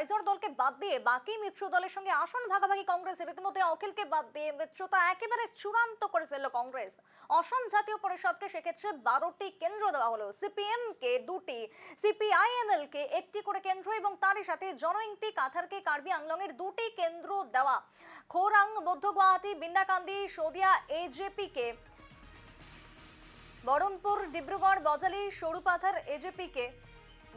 আইজল দলকে বাদ দিয়ে বাকি মিত্র দলের সঙ্গে আসন ভাগাভাগি কংগ্রেসের। ইতিমধ্যে অখিলকে বাদ দিয়ে মিত্রতা একেবারে চূড়ান্ত করে ফেলল কংগ্রেস। অসম জাতীয় পরিষদকে সেক্ষেত্রে 12টি কেন্দ্র দেওয়া হলো, সিপিএম কে 2টি, সিপিআইএমএল কে 1টি করে কেন্দ্র এবং তারই সাথে জনইংতি কাথারকে কার্বি আংলং এর 2টি কেন্দ্র দেওয়া। খোরাং, মধ্য গুয়াহাটি, বিন্নাকান্দি, শদিয়া এজেপি কে, বহরমপুর, ডিব্রুগড়, বজালি, সরুপাথার এজেপি কে,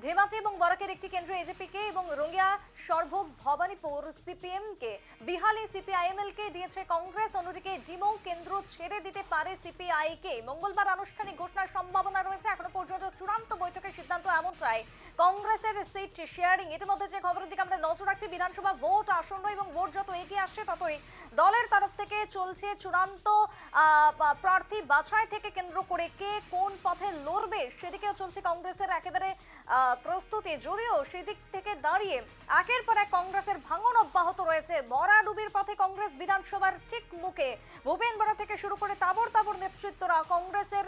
ধেমাজি এবং বরাকের একটি কেন্দ্র এজেপি কে এবং রঙ্গিয়া, সরভোগ, ভবানীপুর সিপিএম কে, বিহালি সিপিআইএমএল কে দিয়েছে কংগ্রেস। অন্যদিকে ডিমৌ কেন্দ্র ছেড়ে দিতে পারে সিপিআই কে। মঙ্গলবার আনুষ্ঠানিক ঘোষণার সম্ভাবনা রয়েছে। এখনো পর্যন্ত চূড়ান্ত বৈঠকের সিদ্ধান্ত এমনটাই। কংগ্রেসের সিট শেয়ারিং। ইতিমধ্যে যে খবরের দিকে আমরা নজর রাখছি, বিধানসভা ভোট আসন্ন এবং ভোট যত এগিয়ে আসছে ততই দলের তরফ থেকে চলছে চূড়ান্ত প্রার্থী বাছাই থেকে কেন্দ্র করে কে কোন পথে লড়বে সেদিকেও চলছে কংগ্রেসের একেবারে প্রস্তুতি। যদিও সেদিক থেকে দাঁড়িয়ে একের পর এক কংগ্রেসের ভাঙন অব্যাহত রয়েছে। ভরাডুবির পথে কংগ্রেস বিধানসভার ঠিক মুখে। ভূপেন বরা থেকে শুরু করে তাবড় তাবড় নেতৃত্বরা কংগ্রেসের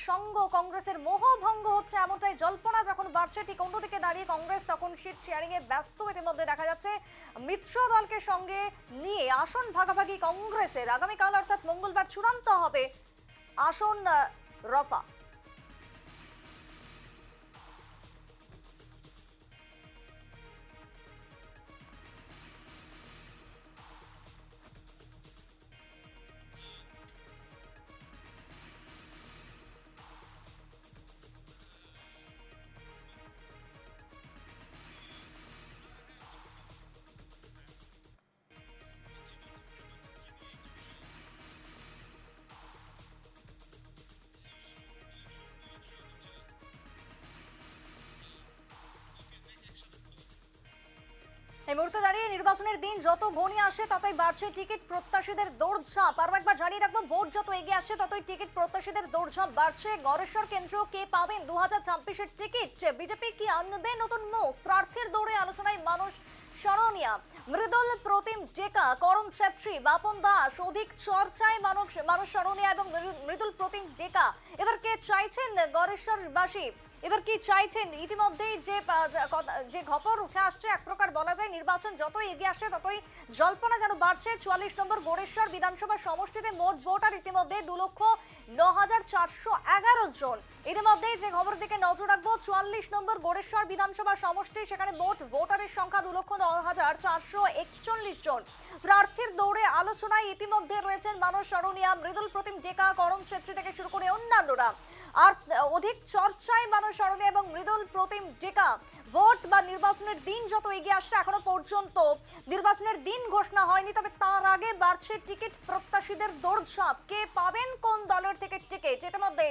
সঙ্গ, কংগ্রেসের মোহভঙ্গ হচ্ছে এমনটাই জল্পনা যখন বাড়ছে। ঠিক অন্যদিকে দাঁড়িয়ে কংগ্রেস তখন সিট শেয়ারিং এ ব্যস্ত। ইতিমধ্যে দেখা যাচ্ছে মিত্র দলকে সঙ্গে নিয়ে আসন ভাগাভাগি কংগ্রেসের। আগামীকাল অর্থাৎ মঙ্গলবার চূড়ান্ত হবে আসন রফা। এই মুহূর্তে দাঁড়িয়ে নির্বাচনের দিন যত ঘনিয়ে আসে ততই বাড়ছে টিকিট প্রত্যাশীদের দৌড়ঝাঁপ। আরো একবার জানিয়ে রাখবো, ভোট যত এগিয়ে আসছে ততই টিকিট প্রত্যাশীদের দৌড়ঝাঁপ বাড়ছে। গড়েশ্বর কেন্দ্র কে পাবেন 2026-এর টিকিট? বিজেপি কি আনবে নতুন মুখ? প্রার্থীর দৌড়ে আলোচনায় মানুষ শরণিয়া, মৃদুল প্রতিম ডেকা, করণ ছেত্রী, বাপন দাস অধিক চর্চায় মানুষ শরণিয়া এবং মৃদুল প্রতিম ডেকা। এবার কে চাইছেন গড়েশ্বরবাসী? এবার কি চাইছেন? ইতিমধ্যেই যে খবর উঠে আসছে, এক প্রকার বলা যায় নির্বাচন যত এগিয়ে আসছে ততই জল্পনা যেন বাড়ছে। 44 নম্বর গড়েশ্বর বিধানসভা সমষ্টিতে মোট ভোটার ইতিমধ্যে 2,09,411 জন। ইতিমধ্যেই যে খবর দিকে নজর রাখবো, 44 নম্বর গড়েশ্বর বিধানসভা সমষ্টি, সেখানে মোট ভোটারের সংখ্যা 2,09,441 জন। প্রার্থীর দৌড়ে আলোচনায় ইতিমধ্যে রয়েছেন মানুষ শরণিয়া, মৃদুল প্রতিম ডেকা, করণ ছেত্রী থেকে শুরু করে অন্যান্যরা। আর অধিক চর্চায় মানুষ শরণিয়া এবং মৃদুল প্রতিম ডেকা। ভোট বা নির্বাচনের দিন যত এগিয়ে আসছে, এখনো পর্যন্ত নির্বাচনের দিন ঘোষণা হয়নি, তবে তার আগে বাড়ছে টিকিট প্রত্যাশীদের দৌড়ঝাঁপ। কে পাবেন কোন দলের থেকে টিকিট? ইতিমধ্যে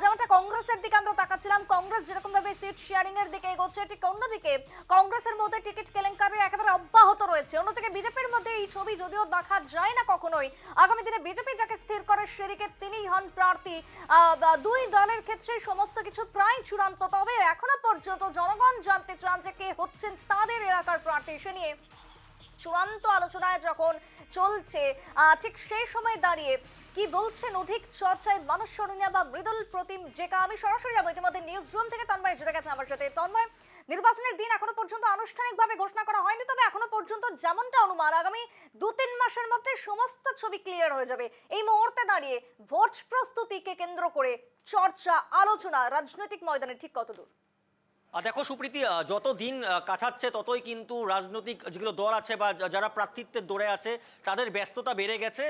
যেমনটা কংগ্রেসের দিকে আমরা তাকাচ্ছিলাম, কংগ্রেস যেরকম ভাবে সিট শেয়ারিং এর দিকে এগোচ্ছে, ঠিক অন্যদিকে কংগ্রেসের মধ্যে টিকিট কেলেঙ্কারি একেবারে অব্যাহত রয়েছে। অন্যদিকে বিজেপির মধ্যে এই ছবি যদিও দেখা যায় না কখনোই। আগামী দিনে বিজেপি যাকে স্থির করে সেদিকে তিনিই হন প্রার্থী। দুই দলের ক্ষেত্রে সমস্ত কিছু প্রায় চূড়ান্ত, তবে এখনো পর্যন্ত জনগণ জানতে চান যে কে হচ্ছেন তাদের এলাকার প্রার্থী। সে নিয়ে চূড়ান্ত আলোচনায় যখন চলছে, ঠিক সেই সময় দাঁড়িয়ে কি বলছেন অধিক চর্চায় মানুষ শরণিয়া বা মৃদুল প্রতিম ডেকা? আমি সরাসরি যাবো, ইতিমধ্যে নিউজ রুম থেকে তন্ময় জুড়ে গেছে আমার সাথে। তন্ময়, নির্বাচনের দিন এখনো পর্যন্ত আনুষ্ঠানিকভাবে ঘোষণা করা হয়নি, তবে এখনো পর্যন্ত যেমনটা অনুমান আগামী 2-3 মাসের মধ্যে সমস্ত ছবি ক্লিয়ার হয়ে যাবে। এই মুহূর্তে দাঁড়িয়ে ভোট প্রস্তুতিকে কেন্দ্র করে চর্চা, আলোচনা রাজনৈতিক ময়দানে ঠিক কতদূর? দেখো সুপ্রীতি, যত দিন কাটাচ্ছে ততই কিন্তু রাজনৈতিক যেগুলো দল আছে বা যারা প্রার্থিত্বের দৌড়ে আছে তাদের ব্যস্ততা বেড়ে গেছে।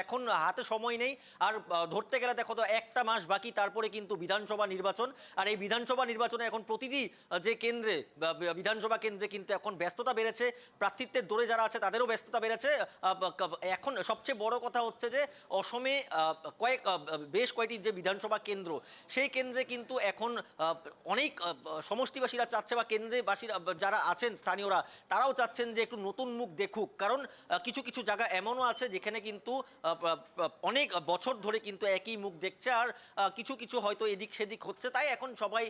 এখন হাতে সময় নেই। আর ধরতে গেলে দেখো তো 1টা মাস বাকি, তারপরে কিন্তু বিধানসভা নির্বাচন। আর এই বিধানসভা নির্বাচনে এখন প্রতিটি যে কেন্দ্রে, বিধানসভা কেন্দ্রে কিন্তু এখন ব্যস্ততা বেড়েছে। প্রার্থিত্বের দৌড়ে যারা আছে তাদেরও ব্যস্ততা বেড়েছে। এখন সবচেয়ে বড় কথা হচ্ছে যে অসমে বেশ কয়েকটি যে বিধানসভা কেন্দ্র, সেই কেন্দ্রে কিন্তু এখন অনেক সমষ্টিবাসীরা চাচ্ছে বা কেন্দ্রবাসীরা যারা আছেন স্থানীয়রা তারাও চাচ্ছেন যে একটু নতুন মুখ দেখুক। কারণ কিছু কিছু জায়গা এমনও আছে যেখানে কিন্তু অনেক বছর ধরে কিন্তু একই মুখ দেখছে, আর কিছু কিছু হয়তো এদিক সেদিক হচ্ছে। তাই এখন সবাই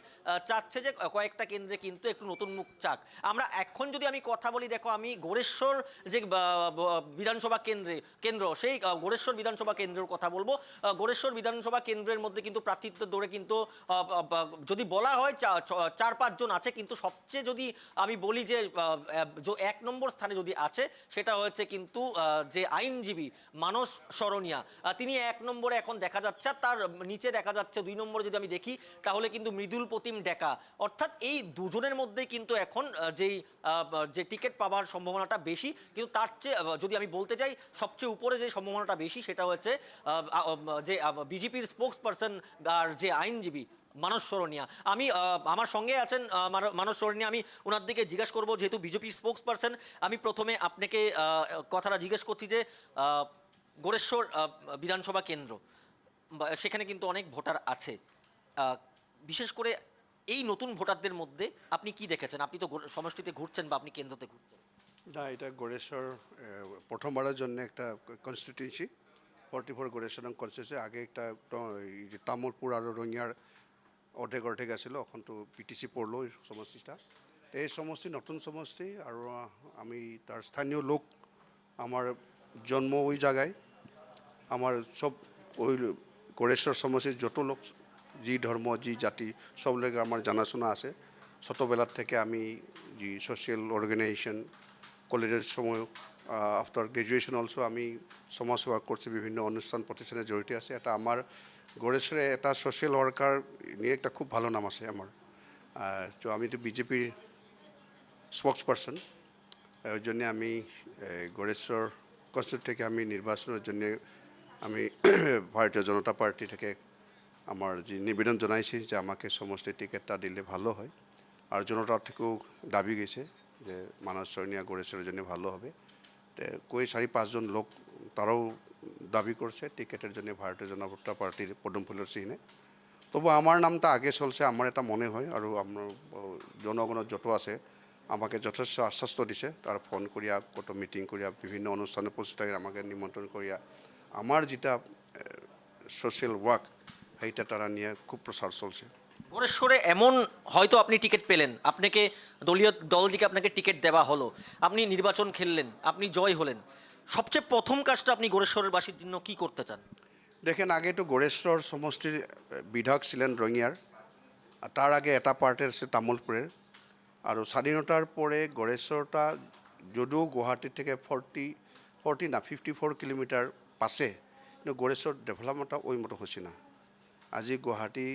চাচ্ছে যে কয়েকটা কেন্দ্রে কিন্তু একটু নতুন মুখ চাক। আমরা এখন যদি আমি কথা বলি, দেখো আমি গোরেশ্বর যে বিধানসভা কেন্দ্র সেই গোরেশ্বর বিধানসভা কেন্দ্রের কথা বলবো। গোরেশ্বর বিধানসভা কেন্দ্রের মধ্যে কিন্তু প্রার্থিত্বের দৌড়ে কিন্তু যদি বলা হয় 4-5 4-5 জন আছে, কিন্তু সবচেয়ে যদি আমি বলি যে 1 নম্বর স্থানে যদি আছে সেটা হচ্ছে কিন্তু যে আইনজীবী মানস সরণিয়া, তিনি 1 নম্বরে এখন দেখা যাচ্ছে। আর তার নিচে দেখা যাচ্ছে 2 নম্বরে যদি আমি দেখি তাহলে কিন্তু মৃদুল প্রতিম ডেকা। অর্থাৎ এই দুজনের মধ্যেই কিন্তু এখন যে টিকিট পাওয়ার সম্ভাবনাটা বেশি, কিন্তু তার চেয়ে যদি আমি বলতে চাই সবচেয়ে উপরে যে সম্ভাবনাটা বেশি সেটা হচ্ছে যে বিজেপির স্পোক্স পারসন আর যে আইনজীবী মানস সরণিয়া। আমি আমার সঙ্গে আছেন মানস সরণিয়া, আমি ওনার দিকে জিজ্ঞেস করবো, যেহেতু বিজেপি স্পোক্স পারসন, আমি প্রথমে আপনাকে কথাটা জিজ্ঞেস করছি যে গোরেশ্বর বিধানসভা কেন্দ্র, সেখানে কিন্তু অনেক ভোটার আছে, বিশেষ করে এই নতুন ভোটারদের মধ্যে আপনি কি দেখেছেন? আপনি তো সমষ্টিতে ঘুরছেন বা আপনি কেন্দ্রতে ঘুরছেন। না, এটা গোরেশ্বর প্রথমবারের জন্য একটা কনস্টিটিউয়েন্সি 44 গোরেশ্বর কনস্টিটিউয়েন্সি। আগে একটা এই যে তামুলপুর আর রঙিয়ার অর্ধেক আছিল, এখন তো পিটিসি পড়লো এই সমষ্টিটা। এই সমষ্টি নতুন সমষ্টি, আৰু আমি তার স্থানীয় লোক, আমার জন্ম ওই জায়গায়, আমার সব ওই গোরেশ্বর সমষ্টির যত লোক, যি ধর্ম যি জাতি, সব লোকের আমার জানাশোনা আছে। ছোটোবেলার থেকে আমি যে সোশ্যাল অর্গানাইজেশন, কলেজের সময় আফটার গ্র্যাজুয়েশন অলসো আমি সমাজসেবা করছি, বিভিন্ন অনুষ্ঠান প্রতিষ্ঠানে জড়িত আছে। এটা আমার গড়েশ্বরে একটা সোশ্যাল ওয়ার্কার নিয়ে একটা খুব ভালো নাম আছে আমার। তো আমি তো বিজেপির স্পোক্স পারসন, ওই জন্যে আমি গড়েশ্বর কনস্টিটিউয়েন্সি থেকে আমি নির্বাচনের জন্য আমি ভারতীয় জনতা পার্টি থেকে আমার যে নিবেদন জানাইছি যে আমাকে সমষ্টির টিকিটটা দিলে ভালো হয়। আর জনতার থেকেও দাবি গেছে যে মানস সরণিয়া গড়েশ্বরের জন্য ভালো হবে। কই 4-5 জন লোক তারাও দাবি করছে টিকিটের জন্য ভারতীয় জনতা পার্টির পদমফুলের চিহ্নে। তবু আমার নামটা আগে চলছে, আমার এটা মনে হয়। আর আমার জনগণের যত আছে আমাকে যথেষ্ট আশ্বাস্ত দিছে, তারা ফোন করিয়া কত মিটিং করিয়া বিভিন্ন অনুষ্ঠানে প্রতিষ্ঠানে আমাকে নিমন্ত্রণ করিয়া আমার যেটা সোশ্যাল ওয়ার্ক সেইটা তারা নিয়ে খুব প্রচার চলছে। গোরেশ্বরে এমন হয়তো আপনি টিকিট পেলেন, আপনাকে দলীয় দল থেকে আপনাকে টিকিট দেওয়া হলো, আপনি নির্বাচন খেললেন, আপনি জয় হলেন, সবচেয়ে প্রথম কাজটা আপনি গোরেশ্বরের বাসীর জন্য কি করতে চান? দেখেন, আগে তো গোরেশ্বর সমষ্টির বিধায়ক ছিলেন রঙিয়ার, আর তার আগে এটা পার্টের আছে তামুলপুরের। আর স্বাধীনতার পরে গড়েশ্বরটা যদিও গুয়াহাটি থেকে 54 কিলোমিটার পাশে, কিন্তু গড়েশ্বর ডেভেলপমেন্টটা ওই মতো হচ্ছে না। আজি গুয়াহাটি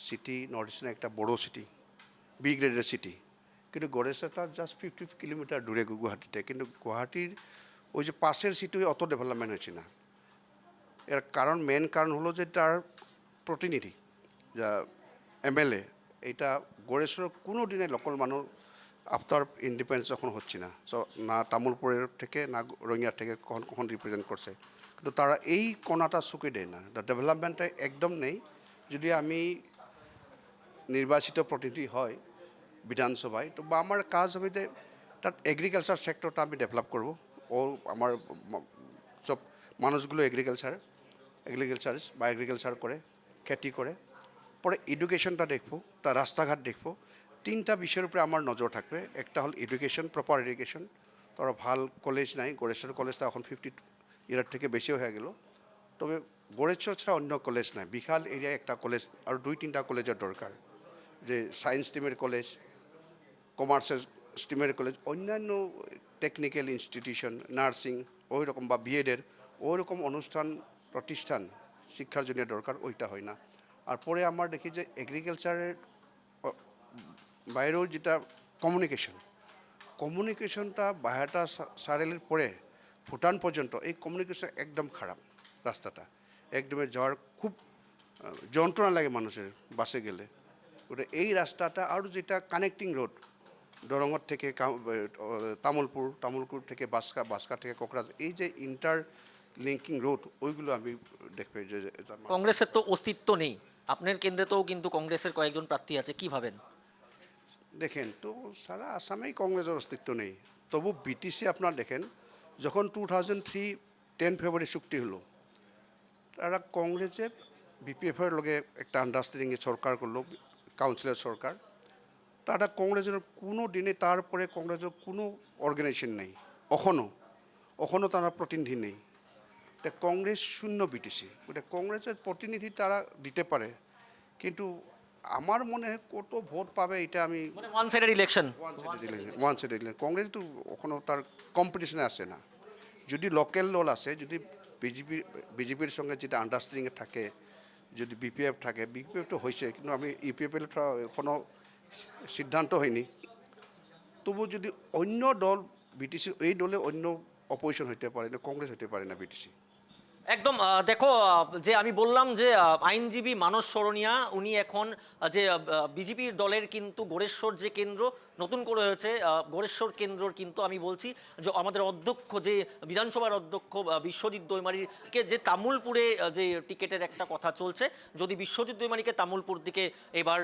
সিটি নর্থ ইস্টার্ন একটা বড় সিটি, বি গ্রেডের সিটি, কিন্তু গড়েশ্বরটা জাস্ট 50 কিলোমিটার দূরে গুয়াহাটিতে। কিন্তু গুয়াহাটির ওই যে পাশের সিটি অত ডেভেলপমেন্ট হচ্ছে না। এর কারণ, মেন কারণ হলো যে তার প্রতিনিধি যা এমএলএ, এটা গড়েশ্বরের কোনো দিনে লোকাল মানুষ আফটার ইন্ডিপেন্ডেন্স যখন হচ্ছে না, সো না তামুলপুরের থেকে না রঙিয়ার থেকে কখন কখন রিপ্রেজেন্ট করছে, কিন্তু তারা এই কোনাটা চুকে দেয় না। ডেভেলপমেন্টটা একদম নেই। যদি আমি নির্বাচিত প্রতিনিধি হয় বিধানসভায়, তো বা আমার কাজ হবে যে তার এগ্রিকালচার সেক্টরটা আমি ডেভেলপ করব। ও আমার সব মানুষগুলো এগ্রিকালচার করে, খেতি করে। পরে এডুকেশনটা দেখবো, তার রাস্তাঘাট দেখবো। 3টা বিষয়ের উপরে আমার নজর থাকবে। একটা হল এডুকেশন, প্রপার এডুকেশন। তারা ভাল কলেজ নাই, গড়েশ্বর কলেজটা এখন 50 ইয়ার থেকে বেশি হয়ে গেল। তবে গড়েশ্বর ছাড়া অন্য কলেজ নাই। বিশাল এরিয়ায় একটা কলেজ আর 2-3টা কলেজের দরকার, যে সায়েন্স স্ট্রিমের কলেজ, কমার্সের স্ট্রিমের কলেজ, অন্যান্য টেকনিক্যাল ইনস্টিটিউশন, নার্সিং ওই রকম বা বিএডের ওই রকম অনুষ্ঠান প্রতিষ্ঠান শিক্ষার জন্য দরকার, ওইটা হয় না। আর পরে আমার দেখি যে এগ্রিকালচারের বাইরেও যেটা কমিউনিকেশনটা বাহাটা সারেলের পরে ভুটান পর্যন্ত এই কমিউনিকেশন একদম খারাপ। রাস্তাটা একদমে যাওয়ার খুব যন্ত্রণা লাগে মানুষের বাসে গেলে। ওটা এই রাস্তাটা, আর যেটা কানেক্টিং রোড দরঙর থেকে তামুলপুর থেকে বাসকা থেকে কোকরাঝার, এই যে ইন্টার লিঙ্কিং রোড, ওইগুলো আমি দেখবে যে কংগ্রেসের তো অস্তিত্ব নেই, আপনার কেন্দ্রে তো কিন্তু কংগ্রেসের কয়েকজন প্রার্থী আছে, কি ভাবেন? দেখেন, তো সারা আসামেই কংগ্রেসের অস্তিত্ব নেই। তবু বিটিসি আপনার দেখেন, যখন 2003 10 ফেব্রুয়ারি চুক্তি হলো, তারা কংগ্রেসের বিপিএফের লগে একটা আন্ডারস্ট্যান্ডিংয়ে সরকার করলো, কাউন্সিলের সরকার। তারা কংগ্রেসের কোনো দিনে, তারপরে কংগ্রেসের কোনো অর্গানাইজেশন নেই, এখনও তারা প্রতিনিধি নেই। এটা কংগ্রেস শূন্য বিটিসি। ওটা কংগ্রেসের প্রতিনিধি তারা দিতে পারে, কিন্তু আমার মনে হয় কত ভোট পাবে এটা আমি মানে one sided election. One side Congress তো কখনো তার কম্পিটিশনে আসে না। যদি লোকাল দল আছে, যদি বিজেপির সঙ্গে যেটা আন্ডারস্ট্যান্ডিংয়ে থাকে, যদি বিপিএফ থাকে, বিপিএফ তো হয়েছে কিন্তু আমি ইপিএফের এখনও সিদ্ধান্ত হয়নি। তবু যদি অন্য দল বিটিসি, এই দলে অন্য অপোজিশন হইতে পারে না, কংগ্রেস হইতে পারে না বিটিসি। একদম দেখো যে আমি বললাম যে আইনজীবী মানস সরণিয়া উনি এখন যে বিজেপির দলের কিন্তু গোড়েশ্বর যে কেন্দ্র নতুন করে হয়েছে, গোড়েশ্বর কেন্দ্রর কিন্তু আমি বলছি যে আমাদের অধ্যক্ষ যে বিধানসভার অধ্যক্ষ বিশ্বজিৎ দৈমারিকে যে তামুলপুরে যে টিকেটের একটা কথা চলছে, যদি বিশ্বজিৎ দৈমারিকে তামুলপুর দিকে এবার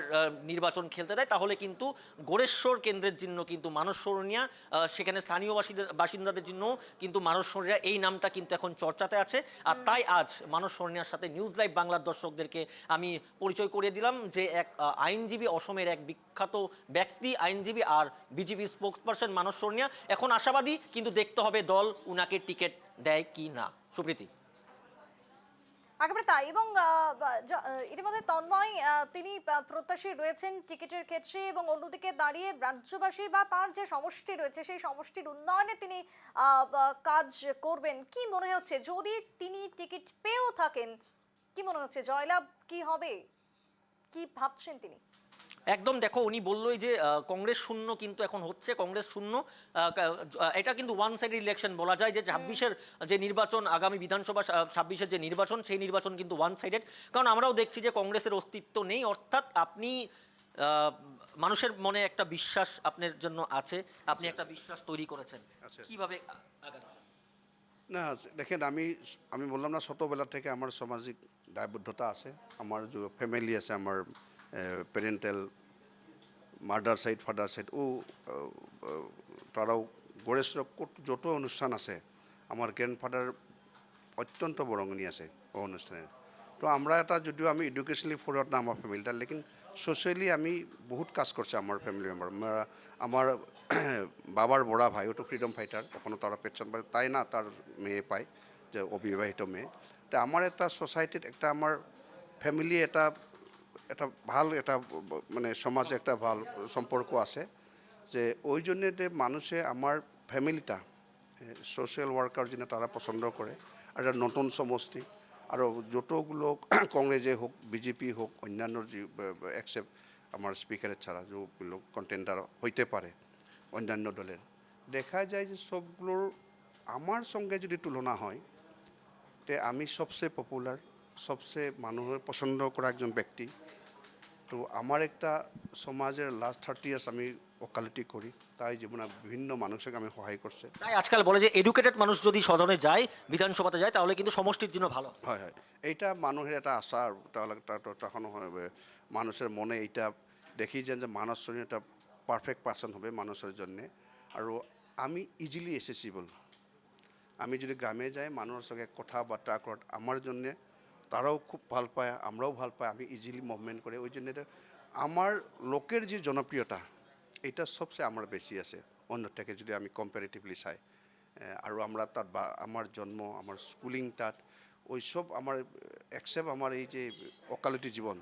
নির্বাচন খেলতে দেয় তাহলে কিন্তু গোড়েশ্বর কেন্দ্রের জন্য কিন্তু মানস সরণিয়া, সেখানে স্থানীয় বাসিন্দাদের জন্য কিন্তু মানস সরণিয়া এই নামটা কিন্তু এখন চর্চাতে আছে। আর তাই আজ মানস সরণিয়ার সাথে নিউজ লাইভ বাংলার দর্শকদেরকে আমি পরিচয় করিয়ে দিলাম যে এক আইনজীবী, অসমের এক বিখ্যাত ব্যক্তি আইনজীবী আর বিজেপি স্পোকসপারসন মানস সরণিয়া এখন আশাবাদী, কিন্তু দেখতে হবে দল উনাকে টিকিট দেয় কি না। সুপ্রীতি। একেবারে তাই। এবং ইতিমধ্যে তন্ময় তিনি প্রত্যাশী রয়েছেন টিকিটের ক্ষেত্রে, এবং অন্যদিকে দাঁড়িয়ে রাজ্যবাসী বা তার যে সমষ্টি রয়েছে সেই সমষ্টির উন্নয়নে তিনি কাজ করবেন। কি মনে হচ্ছে যদি তিনি টিকিট পেয়েও থাকেন, কি মনে হচ্ছে জয়লাভ কি হবে, কি ভাবছেন তিনি? একদম দেখো উনি বললোই যে কংগ্রেস শূন্য কিন্তু এখন হচ্ছে, কংগ্রেস শূন্য। এটা কিন্তু ওয়ান সাইড ইলেকশন বলা যায় যে 26-এর যে নির্বাচন, আগামী বিধানসভা 26-এর যে নির্বাচন, সেই নির্বাচন কিন্তু ওয়ান সাইডেড। কারণ আমরাও দেখছি যে কংগ্রেসের অস্তিত্ব নেই, অর্থাৎ আপনি মানুষের মনে একটা বিশ্বাস আপনার জন্য আছে, আপনি একটা বিশ্বাস তৈরি করেছেন, কিভাবে আগাতে চান? না দেখেন, আমি বললাম না ছোটোবেলা থেকে আমার সামাজিক দায়বদ্ধতা আছে, আমার যে ফ্যামিলি আছে, আমার parental mother side father side তারাও গড়েশ্বর যত অনুষ্ঠান আছে আমার গ্র্যান্ডফাদার অত্যন্ত বরঙ্গনি আছে ও অনুষ্ঠানে। তো আমরা এটা যদিও আমি এডুকেশনালি ফরওয়ার্ড না আমার ফ্যামিলিটা, লেকিন সোশ্যালি আমি বহুত কাজ করছে আমার ফ্যামিলি মেম্বার। আমার বাবার বড়া ভাই ওটা ফ্রিডম ফাইটার, এখনও তারা পেনশন পায়, তাই না তার মেয়ে পায়, যে অবিবাহিত মেয়ে। তো আমার একটা সোসাইটির একটা আমার ফ্যামিলি এটা একটা ভাল একটা মানে সমাজে একটা ভাল সম্পর্ক আছে, যে ওই জন্যে যে মানুষে আমার ফ্যামিলিটা সোশ্যাল ওয়ার্কার যিনি তারা পছন্দ করে। আর একটা নতুন সমষ্টি, আরও যতগুলো কংগ্রেসে হোক বিজেপি হোক অন্যান্য যে অ্যাকসেপ্ট আমার স্পিকারের ছাড়া যেগুলো কন্টেন্ডার হইতে পারে অন্যান্য দলের, দেখা যায় যে সবগুলোর আমার সঙ্গে যদি তুলনা হয় তে আমি সবচেয়ে পপুলার, সবচেয়ে মানুষের পছন্দ করা একজন ব্যক্তি। তো আমার একটা সমাজের লাস্ট 30 ইয়ার্স আমি ওকালতি করি, তাই জীবনে বিভিন্ন মানুষকে আমি সহায় করছে। তাই আজকাল বলে যে এডুকেটেড মানুষ যদি সদনে যায়, বিধানসভাতে যায়, তাহলে কিন্তু সমষ্টির জন্য ভালো হয়। এইটা মানুষের একটা আশা, তাহলে তখন মানুষের মনে এইটা দেখি যে মানস সরণিয়া একটা পারফেক্ট পার্সন হবে মানুষের জন্যে। আর আমি ইজিলি এসেসিবল, আমি যদি গ্রামে যাই মানুষের সঙ্গে কথাবার্তা কর আমার জন্যে তারাও খুব ভাল পায়, আমরাও ভাল পাই, আমি ইজিলি মুভমেন্ট করে। ওই জন্য আমার লোকের যে জনপ্রিয়তা এটা সবচেয়ে আমার বেশি আছে অন্য থেকে যদি আমি কম্পারেটিভলি চাই। আর আমরা তার আমার জন্ম, আমার স্কুলিং তাত, ওই সব আমার অ্যাকসেপ্ট আমার এই যে ওকালতি জীবন।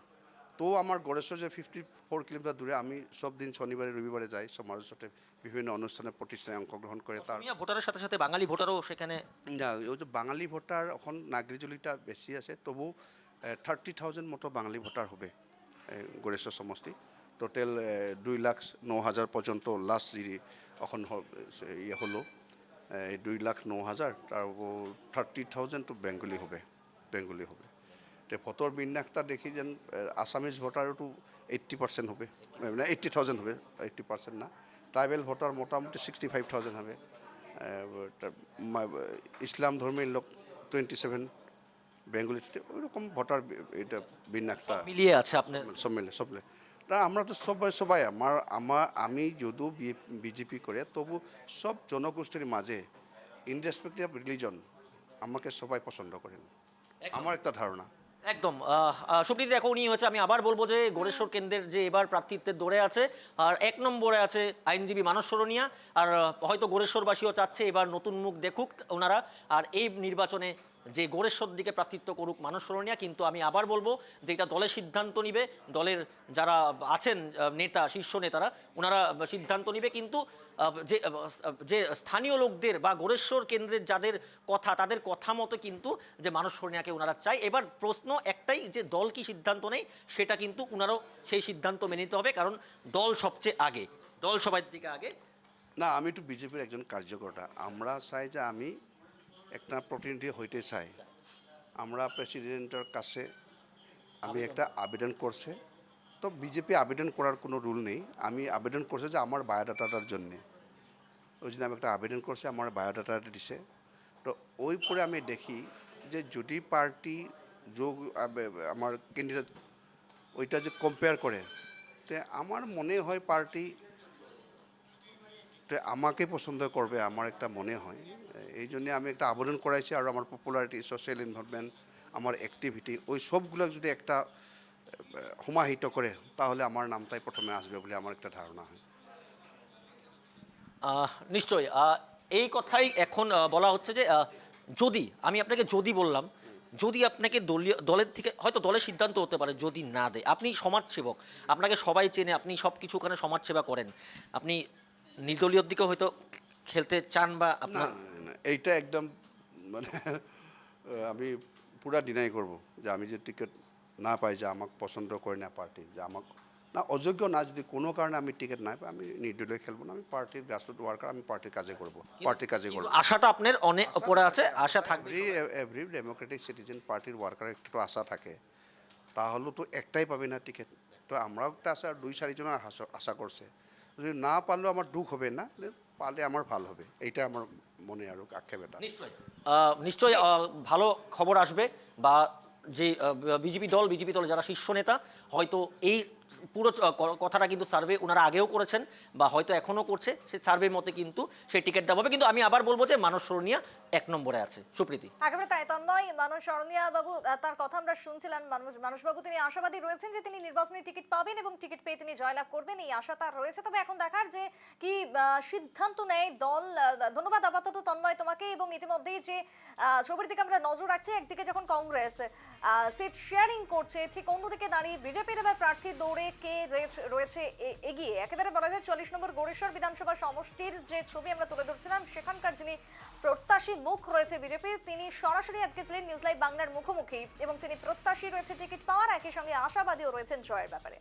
তো আমার গড়েশ্বর যে 54 কিলোমিটার দূরে, আমি সব দিন শনিবারে রবিবারে যাই সমাজের সাথে বিভিন্ন অনুষ্ঠানে প্রতিষ্ঠানে অংশগ্রহণ করে। তার ভোটারের সাথে সাথে বাঙালি ভোটারও সেখানে, না ওই যে বাঙালি ভোটার এখন নাগরিকজলিটা বেশি আছে, তবু 30,000 মতো বাঙালি ভোটার হবে গড়েশ্বর সমষ্টি। টোটাল 2,09,000 পর্যন্ত লাস্ট যদি এখন ইয়ে হলো 2,09,000, তার 30,000 তো বেঙ্গলি হবে। তো ভোটৰ বিন্যাসটা দেখি যেন আসামিজ ভোটারও 80% হবে, মানে 80,000 হবে, 80% না। ট্রাইবেল ভোটার মোটামুটি 65,000 হবে। ইসলাম ধর্মের লোক 27, বেঙ্গলিতে ওইরকম ভোটার এটা বিন্যাসটা মিলিয়ে আছে আপনার সব মিলে। তা আমরা তো সবাই আমি যদিও বিজেপি করে, তবু সব জনগোষ্ঠীর মাঝে ইনরেসপেক্টিভ অফ রিলিজন আমাকে সবাই পছন্দ করেন, আমার একটা ধারণা। একদম। সুপ্রীতি দেখো উনি হচ্ছে, আমি আবার বলবো যে গোড়েশ্বর কেন্দ্রের যে এবার প্রার্থিত্বের দৌড়ে আছে, আর 1 নম্বরে আছে আইনজীবী মানস সরণিয়া। আর হয়তো গোড়েশ্বরবাসীও চাচ্ছে এবার নতুন মুখ দেখুক ওনারা, আর এই নির্বাচনে যে গোরেশ্বর দিকে প্রার্থিত্ব করুক মানস সরোনিয়া, কিন্তু আমি আবার বলবো যে এটা দলের সিদ্ধান্ত নিবে, দলের যারা আছেন নেতা, শীর্ষ নেতারা, ওনারা সিদ্ধান্ত নিবে। কিন্তু যে যে স্থানীয় লোকদের বা গোরেশ্বর কেন্দ্রের যাদের কথা, তাদের কথা মতো কিন্তু যে মানস সরোনিয়াকে ওনারা চাই। এবার প্রশ্ন একটাই, যে দল কি সিদ্ধান্ত নেয়, সেটা কিন্তু ওনারও সেই সিদ্ধান্ত মেনে নিতে হবে, কারণ দল সবচেয়ে আগে, দল সবার দিকে আগে। না, আমি তো বিজেপির একজন কার্যকর্তা, আমরা চাই যে আমি একটা প্রতিনিধি হইতে চাই। আমরা প্রেসিডেন্টের কাছে আমি একটা আবেদন করছে, তো বিজেপি আবেদন করার কোনো রুল নেই। আমি আবেদন করছে যে আমার বায়োডাটাটার জন্যে, ওই জন্য আমি একটা আবেদন করছি, আমার বায়োডাটাটা দিছে। তো ওই পরে আমি দেখি যে যদি পার্টি যোগ আমার ক্যান্ডিডেট ওইটা যে কম্পেয়ার করে, তো আমার মনে হয় পার্টি আমাকে পছন্দ করবে, আমার একটা মনে হয়। এই জন্যে আমি একটা আবেদন করাইছি। আর আমার পপুলারিটি, সোশ্যাল ইনভলভমেন্ট, আমার অ্যাক্টিভিটি, ওই সবগুলো যদি একটা সমাহিত করে, তাহলে আমার নামটাই প্রথমে আসবে বলে আমার একটা ধারণা হয়। নিশ্চয়ই এই কথাই এখন বলা হচ্ছে যে যদি আমি আপনাকে যদি বললাম, যদি আপনাকে দলের থেকে হয়তো দলের সিদ্ধান্ত হতে পারে যদি না দেয়, আপনি সমাজসেবক, আপনাকে সবাই চেনে, আপনি সব কিছু ওখানে সমাজসেবা করেন, আপনি নির্দলীয় দিকে হয়তো খেলতে চান বা না, আপনার না, এইটা একদম মানে আমি পুরা ডিনাই করব যে আমি যে টিকিট না পাই, যে আমাকে পছন্দ করে না পার্টি, যে আমাকে না অযোগ্য না, যদি কোনো কারণে আমি টিকিট না পাই, আমি নির্দলীয় খেলবো না। আমি পার্টির গ্রাসরুট ওয়ার্কার, আমি পার্টির কাজে করব, পার্টির কাজে করব। আশাটা আপনার অনেক উপরে আছে, আশা থাকবে। এভরি ডেমোক্রেটিক সিটিজেন পার্টির ওয়ার্কারের একটু আশা থাকে, তাহলে তো একটাই পাবে না টিকিট। তো আমরাও একটা আশা, 2-4 জনের আশা করছে। যদি না পারলেও আমার দুঃখ হবে না, পারলে আমার ভালো হবে, এইটা আমার মনে আরও আক্ষেপ এটা। নিশ্চয়ই নিশ্চয়ই ভালো খবর আসবে, বা যে বিজেপি দল যারা শীর্ষ নেতা, হয়তো এই পুরো কথাটা কিন্তু সার্ভে ওনারা আগেও করেছেন বা হয়তো এখনও করছে, সেই সার্ভের মতে কিন্তু সেই টিকিট দেওয়া হবে। কিন্তু আমি আবার বলবো যে মানস সরোনিয়া 1 নম্বরে আছে। সুপ্রীতি, একেবারে তাই তন্ময়, মানস সরোনিয়া বাবু তার কথা আমরা শুনছিলাম। মানস বাবু তিনি আশাবাদী রয়েছেন যে তিনি নির্বাচনী টিকিট পাবেন এবং টিকিট পেয়ে তিনি জয়লাভ করবেন, এই আশা তার রয়েছে। তবে এখন দেখার যে কি সিদ্ধান্ত নেয় দল। ধন্যবাদ আপাতত তন্ময় তোমাকে। এবং ইতিমধ্যেই যে ছবির দিকে আমরা নজর রাখছি, একদিকে যখন কংগ্রেস সিট শেয়ারিং করছে, ঠিক অন্যদিকে দাঁড়িয়ে বিজেপির এবার প্রার্থী দৌড়ে কে রয়েছে এগিয়ে। একেবারে বলা যায় 40 নম্বর গোরেশ্বর বিধানসভা সমষ্টির যে ছবি আমরা তুলে ধরছিলাম, সেখানকার যিনি প্রত্যাশী মুখ রয়েছে বিজেপির, তিনি সরাসরি আজকে ছিলেন নিউজ লাইভ বাংলার মুখোমুখি এবং তিনি প্রত্যাশী রয়েছে টিকিট পাওয়ার, একই সঙ্গে আশাবাদীও রয়েছেন জয়ের ব্যাপারে।